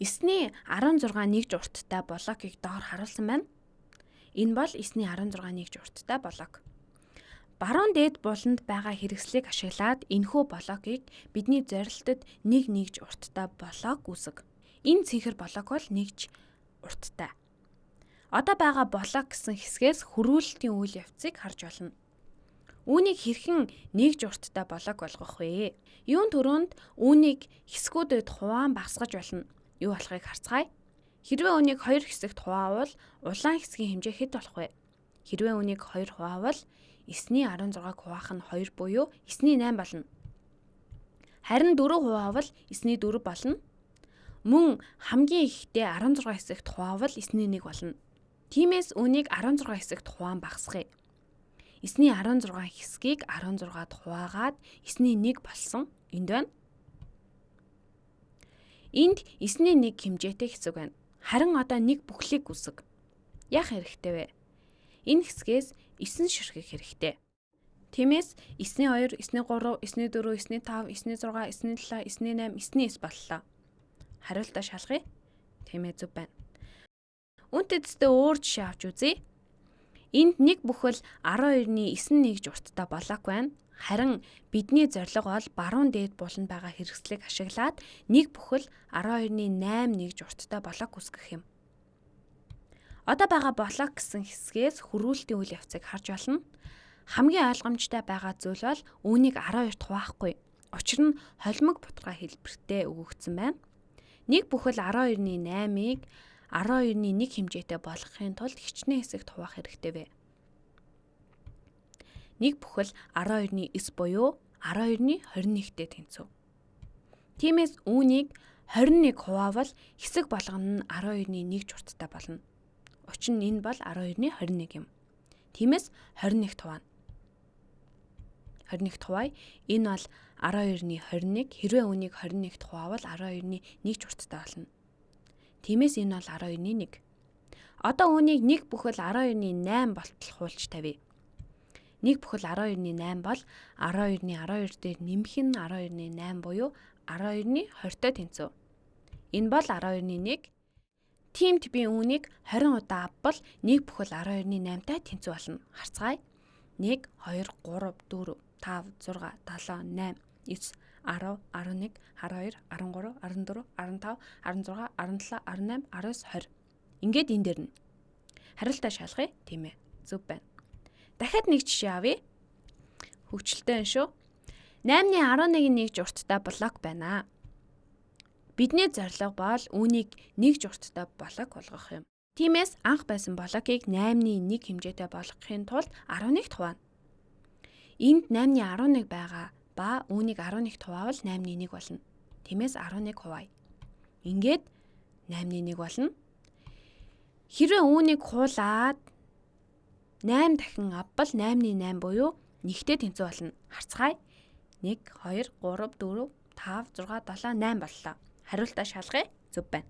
9-ний 16 нэгж урттай блокийг доор харуулсан байна. Энэ бол 9-ний 16 нэгж урттай блок. Баруун дээд буланд байгаа хэрэгслийг ашиглаад энэхүү блокийг бидний зорилтод нэгж урттай блок үүсэг. Энэ цэнхэр блок бол нэгж урттай. Одоо байгаа блок гэсэн хэсгээс хөрвүүлэлтийн үйл явцыг харж болно. Үүнийг хэрхэн нэгж урттай блок болгох вэ? Юун төрөнд үүнийг хэсгүүдэд хуваан багасгаж болно. Юу болохыг харцгаая. Хэрвээ үүнийг 2 хэсэгт хуваавал улаан хэсгийн хэмжээ хэд болох вэ? Хэрвээ үүнийг 2 хуваавал 9-ний 16-г хуваах нь 2 буюу 9-ний 8 болно. Харин 4 хуваавал 9-ний 4 болно. Мөн хамгийн ихдээ 16 хэсэгт хуваавал 9-ний 1 болно. Тиймээс үүнийг 16 хэсэгт хуваан багасгая. 9-ний 16 хэсгийг 16-д хуваагаад 9-ний 1 болсон. Энд байна. Энд 9-ний 1 хэмжээтэй хэсэг байна. Харин одоо нэг бүхлийг үсэг. Яах хэрэгтэй вэ? Энэ хэсгээс 9 ширхэх хэрэгтэй. Тиймээс 9-ний 2, 9-ний 3, 9-ний 4, 9-ний 5, 9-ний 6, 9-ний 7, 9-ний 8, 9-ний 9 боллоо. Хариултаа шалгая. Тиймээ зөв байна. Үүнтэй дэстээ өөр жишээ авч үзье. Энд нэг бүхэл 12-ны 9 нэгж урттай блок байна. Харин бидний зорилго бол баруун дээд буланд байгаа хэрэгслийг ашиглаад нэг бүхэл 12-ны 8 нэгж урттай блок үүсгэх юм. Одоо байгаа блок гэсэн хэсгээс хөрвүүлэлтийн үйл явцыг харж болно. Хамгийн ойлгомжтой байгаа зүйл бол үүнийг 12-т хуваахгүй. Учир нь холимог бутгай хэлбэртэй өгөгдсөн байна. Нэг бүхэл 12-ны 8-ыг 12-ны 1 хэмжээтэй болгохын тулд хичнээн хэсэгт хуваах хэрэгтэй вэ? Нэг бүхэл 12-ны 9 буюу 12-ны 21-тэй тэнцв. Тиймээс үүнийг 21 хуваавал хэсэг болгоно нь 12-ны 1 журттай болно. Учир нь энэ бол 12-ны 21 юм. Тиймээс 21-т хуваана. 21-т хуваая. Энэ бол 12-ны 21. Хэрвээ үүнийг 21-т хуваавал 12-ны 1 журттай болно. Тиймээс энэ бол 12-ны 1. Одоо үүнийг 1 бүхэл 12-ны 8 болтол хуулж тавья. 1 бүхэл 12-ны 8 бол 12-ны 12 дээр нэмэх нь 12-ны 8 буюу 12-ны 20-той тэнцв. Энэ бол 12-ны 1. Тиймд би үүнийг 20 удаа авбал 1 бүхэл 12-ны 8-тай тэнцв болно. Харцгаая. 1, 2, 3, 4, 5, 6, 7, 8, 9, 10, 11, 12, 13, 14, 15, 16, 17, 18, 19, 20. Ингээд энэ дээр нь. Хариултаа шалгая. Тийм ээ. Зөв байна. Дахиад нэг жишээ авъя. Хөвгчлөлтэй байна шүү. 8-ны 11-ийн 1 журттай блок байна. Бидний зорилго бол үүнийг 1 журттай блок болгох юм. Тиймээс анх байсан блокийг 8-ны 1 хэмжээтэй болгохын тулд 11-т хуваана. Энд 8-ны 11 байгаа ба үүнийг 11-т хуваавал 8-ны 1 болно. Тиймээс 11 хуваая. Ингээд 8-ны 1 болно. Хэрвээ үүнийг хуулаад 8 дахин авбал 8-ны 8 буюу 1-тэй тэнцүү болно. Харцгаая. 1, 2, 3, 4, 5, 6, 7, 8 боллоо. Хариултаа шалгая. Зөв байна.